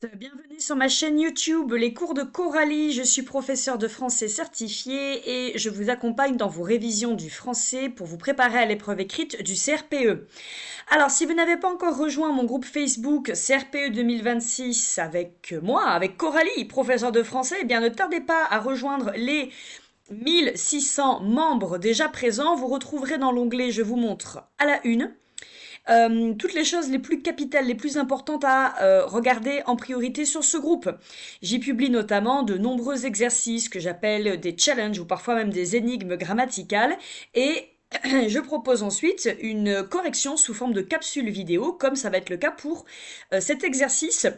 Bienvenue sur ma chaîne YouTube, les cours de Coralie. Je suis professeure de français certifiée et je vous accompagne dans vos révisions du français pour vous préparer à l'épreuve écrite du CRPE. Alors, si vous n'avez pas encore rejoint mon groupe Facebook CRPE 2026 avec moi, avec Coralie, professeure de français, eh bien ne tardez pas à rejoindre les 1600 membres déjà présents. Vous retrouverez dans l'onglet Je vous montre à la une toutes les choses les plus capitales, les plus importantes à regarder en priorité sur ce groupe. J'y publie notamment de nombreux exercices que j'appelle des challenges ou parfois même des énigmes grammaticales et je propose ensuite une correction sous forme de capsule vidéo, comme ça va être le cas pour cet exercice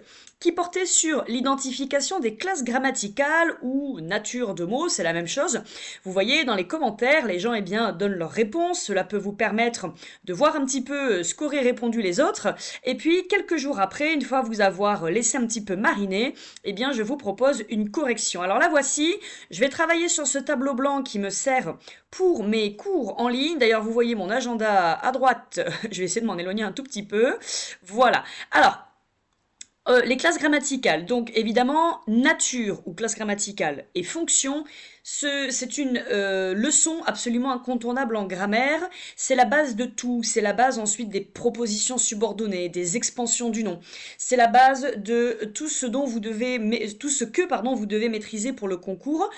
qui portait sur l'identification des classes grammaticales ou nature de mots, c'est la même chose. Vous voyez, dans les commentaires, les gens donnent leurs réponses. Cela peut vous permettre de voir un petit peu ce qu'auraient répondu les autres. Et puis, quelques jours après, une fois vous avoir laissé un petit peu mariner, je vous propose une correction. Alors la voici. Je vais travailler sur ce tableau blanc qui me sert pour mes cours en ligne. D'ailleurs, vous voyez mon agenda à droite. Je vais essayer de m'en éloigner un tout petit peu. Voilà. Alors, les classes grammaticales, donc évidemment, nature ou classe grammaticale et fonction, c'est une leçon absolument incontournable en grammaire. C'est la base de tout. C'est la base ensuite des propositions subordonnées, des expansions du nom. C'est la base de tout ce que vous devez maîtriser pour le concours.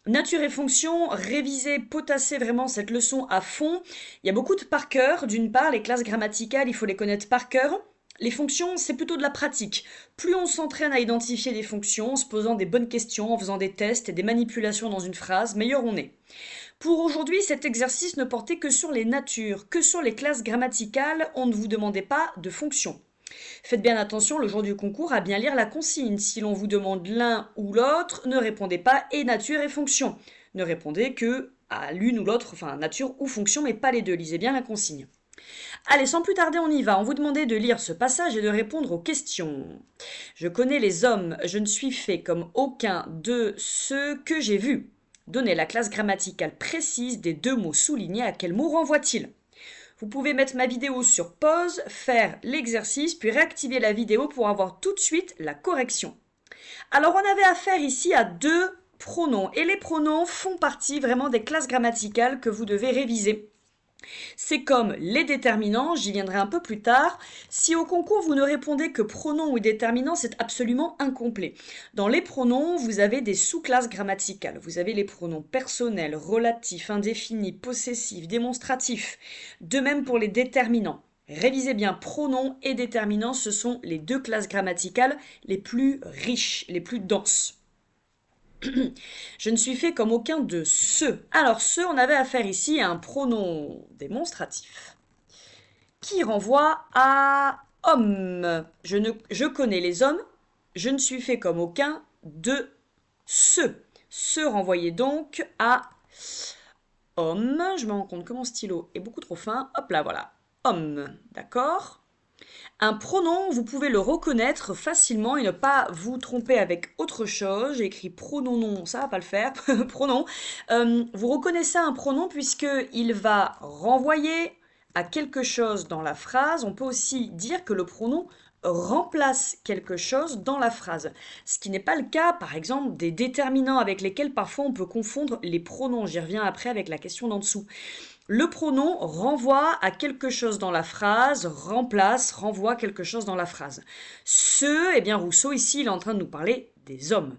Nature et fonction, réviser, potasser vraiment cette leçon à fond. Il y a beaucoup de par cœur. D'une part, les classes grammaticales, il faut les connaître par cœur. Les fonctions, c'est plutôt de la pratique. Plus on s'entraîne à identifier des fonctions, en se posant des bonnes questions, en faisant des tests et des manipulations dans une phrase, meilleur on est. Pour aujourd'hui, cet exercice ne portait que sur les natures, que sur les classes grammaticales, on ne vous demandait pas de fonctions. Faites bien attention le jour du concours à bien lire la consigne. Si l'on vous demande l'un ou l'autre, ne répondez pas et nature et fonction. Ne répondez que à l'une ou l'autre, enfin nature ou fonction, mais pas les deux. Lisez bien la consigne. Allez, sans plus tarder, on y va. On vous demandait de lire ce passage et de répondre aux questions. Je connais les hommes, je ne suis fait comme aucun de ceux que j'ai vus. Donnez la classe grammaticale précise des deux mots soulignés. À quel mot renvoie-t-il? Vous pouvez mettre ma vidéo sur pause, faire l'exercice, puis réactiver la vidéo pour avoir tout de suite la correction. Alors, on avait affaire ici à deux pronoms, et les pronoms font partie vraiment des classes grammaticales que vous devez réviser. C'est comme les déterminants, j'y viendrai un peu plus tard. Si au concours vous ne répondez que pronom ou déterminant, c'est absolument incomplet. Dans les pronoms, vous avez des sous-classes grammaticales. Vous avez les pronoms personnels, relatifs, indéfinis, possessifs, démonstratifs. De même pour les déterminants. Révisez bien, pronoms et déterminants, ce sont les deux classes grammaticales les plus riches, les plus denses. Je ne suis fait comme aucun de ceux. Alors, ceux, on avait affaire ici à un pronom démonstratif qui renvoie à homme. Je connais les hommes, je ne suis fait comme aucun de ceux. Ce renvoyait donc à homme. Je me rends compte que mon stylo est beaucoup trop fin. Hop là, voilà. Homme, d'accord? Un pronom, vous pouvez le reconnaître facilement et ne pas vous tromper avec autre chose. J'ai écrit pronom non, ça va pas le faire. Pronom. Vous reconnaissez un pronom puisqu'il va renvoyer à quelque chose dans la phrase. On peut aussi dire que le pronom remplace quelque chose dans la phrase. Ce qui n'est pas le cas, par exemple, des déterminants avec lesquels parfois on peut confondre les pronoms. J'y reviens après avec la question d'en dessous. Le pronom renvoie à quelque chose dans la phrase, remplace, renvoie quelque chose dans la phrase. Ce, Rousseau ici, il est en train de nous parler des hommes.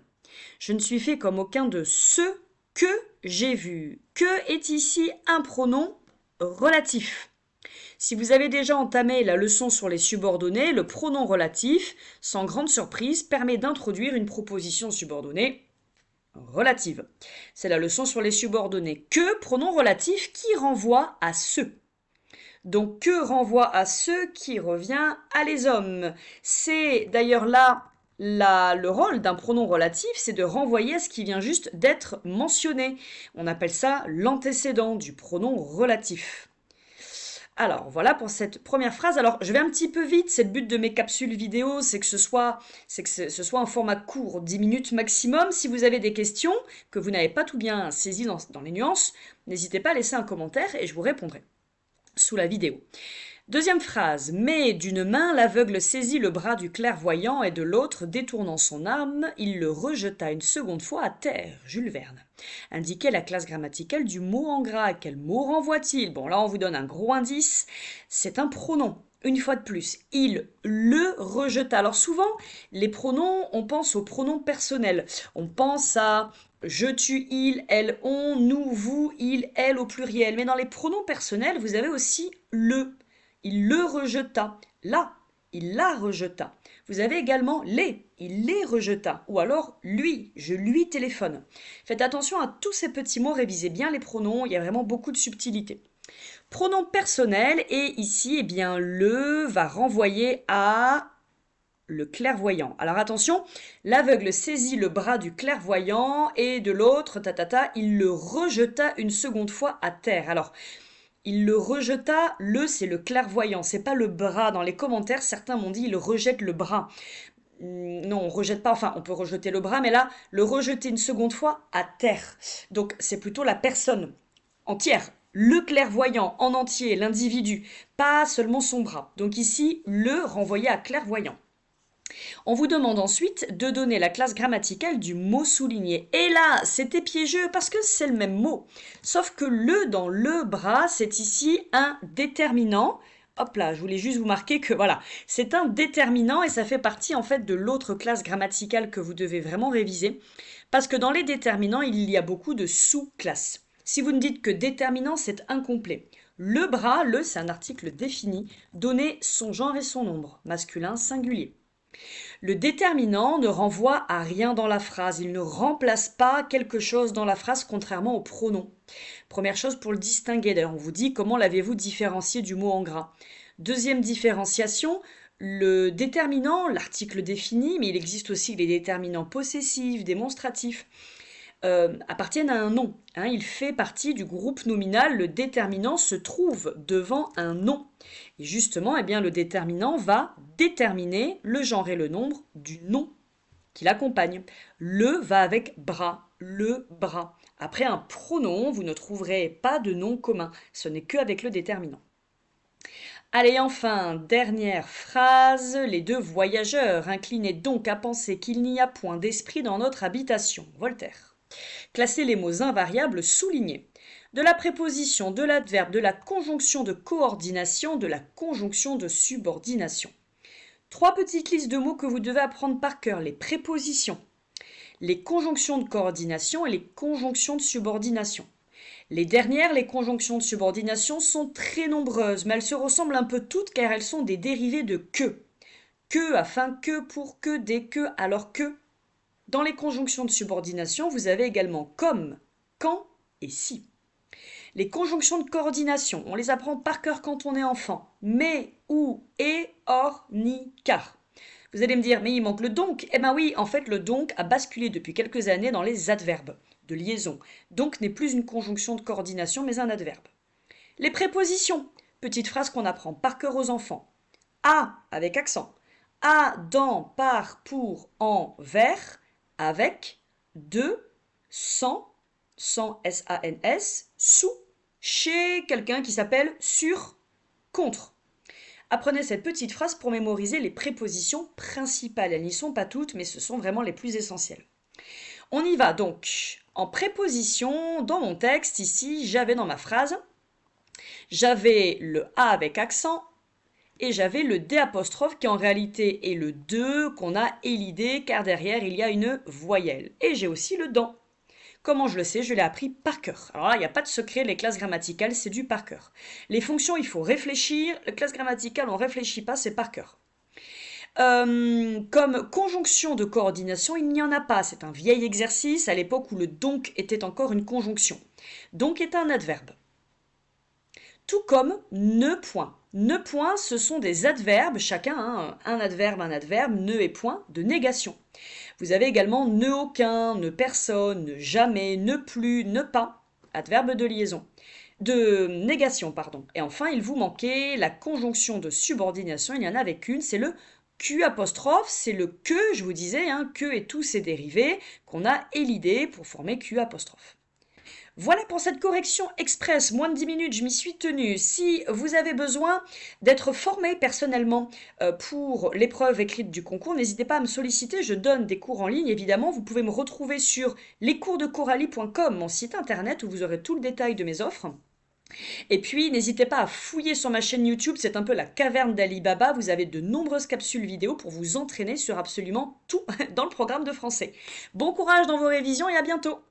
Je ne suis fait comme aucun de ceux que j'ai vus. Que est ici un pronom relatif. Si vous avez déjà entamé la leçon sur les subordonnés, le pronom relatif, sans grande surprise, permet d'introduire une proposition subordonnée relative. C'est la leçon sur les subordonnés. Que, pronom relatif qui renvoie à ceux. Donc que renvoie à ceux qui revient à les hommes. C'est d'ailleurs là le rôle d'un pronom relatif, c'est de renvoyer à ce qui vient juste d'être mentionné. On appelle ça l'antécédent du pronom relatif. Alors, voilà pour cette première phrase. Alors, je vais un petit peu vite. C'est le but de mes capsules vidéo, c'est que ce soit un format court, 10 minutes maximum. Si vous avez des questions, que vous n'avez pas tout bien saisi dans les nuances, n'hésitez pas à laisser un commentaire et je vous répondrai sous la vidéo. Deuxième phrase. Mais d'une main, l'aveugle saisit le bras du clairvoyant et de l'autre, détournant son arme, il le rejeta une seconde fois à terre. Jules Verne. Indiquez la classe grammaticale du mot en gras. Quel mot renvoie-t-il? Bon, là, on vous donne un gros indice. C'est un pronom. Une fois de plus, il le rejeta. Alors souvent, les pronoms, on pense aux pronoms personnels. On pense à je, tu, il, elle, on, nous, vous, il, elle au pluriel. Mais dans les pronoms personnels, vous avez aussi le. Il le rejeta. Là, il la rejeta. Vous avez également les. Il les rejeta. Ou alors lui. Je lui téléphone. Faites attention à tous ces petits mots. Révisez bien les pronoms. Il y a vraiment beaucoup de subtilité. Pronom personnel. Et ici, eh bien, le va renvoyer à le clairvoyant. Alors attention, l'aveugle saisit le bras du clairvoyant et de l'autre, il le rejeta une seconde fois à terre. Alors, il le rejeta, c'est le clairvoyant, c'est pas le bras. Dans les commentaires, certains m'ont dit il rejette le bras. Non, on rejette pas, enfin on peut rejeter le bras, mais là, le rejeter une seconde fois à terre. Donc c'est plutôt la personne entière, le clairvoyant en entier, l'individu, pas seulement son bras. Donc ici, le renvoyé à clairvoyant. On vous demande ensuite de donner la classe grammaticale du mot souligné. Et là, c'était piégeux parce que c'est le même mot. Sauf que le dans le bras, c'est ici un déterminant. Hop là, je voulais juste vous marquer que voilà, c'est un déterminant et ça fait partie en fait de l'autre classe grammaticale que vous devez vraiment réviser. Parce que dans les déterminants, il y a beaucoup de sous-classes. Si vous ne dites que déterminant, c'est incomplet. Le bras, c'est un article défini, donner son genre et son nombre, masculin singulier. Le déterminant ne renvoie à rien dans la phrase, il ne remplace pas quelque chose dans la phrase contrairement au pronom. Première chose pour le distinguer, d'ailleurs on vous dit comment l'avez-vous différencié du mot en gras. Deuxième différenciation, le déterminant, l'article défini, mais il existe aussi les déterminants possessifs, démonstratifs, appartiennent à un nom. Il fait partie du groupe nominal, le déterminant se trouve devant un nom. Et justement, eh bien, le déterminant va déterminer le genre et le nombre du nom qui l'accompagne. Le va avec bras, le bras. Après un pronom, vous ne trouverez pas de nom commun. Ce n'est qu'avec le déterminant. Allez, enfin, dernière phrase. Les deux voyageurs inclinaient donc à penser qu'il n'y a point d'esprit dans notre habitation. Voltaire. Classez les mots invariables soulignés. De la préposition, de l'adverbe, de la conjonction de coordination, de la conjonction de subordination. 3 petites listes de mots que vous devez apprendre par cœur. Les prépositions, les conjonctions de coordination et les conjonctions de subordination. Les dernières, les conjonctions de subordination, sont très nombreuses, mais elles se ressemblent un peu toutes car elles sont des dérivés de que. Que, afin que, pour que, dès que, alors que. Dans les conjonctions de subordination, vous avez également comme, quand et si. Les conjonctions de coordination, on les apprend par cœur quand on est enfant. Mais, ou, et, or, ni, car. Vous allez me dire, mais il manque le donc. Eh bien oui, en fait, le donc a basculé depuis quelques années dans les adverbes de liaison. Donc n'est plus une conjonction de coordination, mais un adverbe. Les prépositions, petite phrase qu'on apprend par cœur aux enfants. À, avec accent. À, dans, par, pour, en, vers, avec, de, sans S-A-N-S, sous, chez quelqu'un qui s'appelle sur, contre. Apprenez cette petite phrase pour mémoriser les prépositions principales. Elles n'y sont pas toutes, mais ce sont vraiment les plus essentielles. On y va donc. En préposition, dans mon texte, ici, j'avais dans ma phrase, j'avais le A avec accent, et j'avais le D apostrophe qui en réalité est le 2 qu'on a élidé car derrière il y a une voyelle. Et j'ai aussi le dans. Comment je le sais? Je l'ai appris par cœur. Alors là, il n'y a pas de secret, les classes grammaticales, c'est du par cœur. Les fonctions, il faut réfléchir. Les classes grammaticales, on ne réfléchit pas, c'est par cœur. Comme conjonction de coordination, il n'y en a pas. C'est un vieil exercice à l'époque où le donc était encore une conjonction. Donc est un adverbe. Tout comme ne point. Ne point, ce sont des adverbes, chacun, un adverbe, ne et point, de négation. Vous avez également ne aucun, ne personne, ne jamais, ne plus, ne pas, adverbe de liaison, de négation, pardon. Et enfin, il vous manquait la conjonction de subordination, il y en a avec une, c'est le Q apostrophe, c'est le que, je vous disais, que et tous ses dérivés qu'on a élidés pour former Q apostrophe. Voilà pour cette correction express, moins de 10 minutes, je m'y suis tenue. Si vous avez besoin d'être formé personnellement pour l'épreuve écrite du concours, n'hésitez pas à me solliciter, je donne des cours en ligne évidemment. Vous pouvez me retrouver sur lescoursdecoralie.com, mon site internet où vous aurez tout le détail de mes offres. Et puis, n'hésitez pas à fouiller sur ma chaîne YouTube, c'est un peu la caverne d'Ali Baba. Vous avez de nombreuses capsules vidéo pour vous entraîner sur absolument tout dans le programme de français. Bon courage dans vos révisions et à bientôt!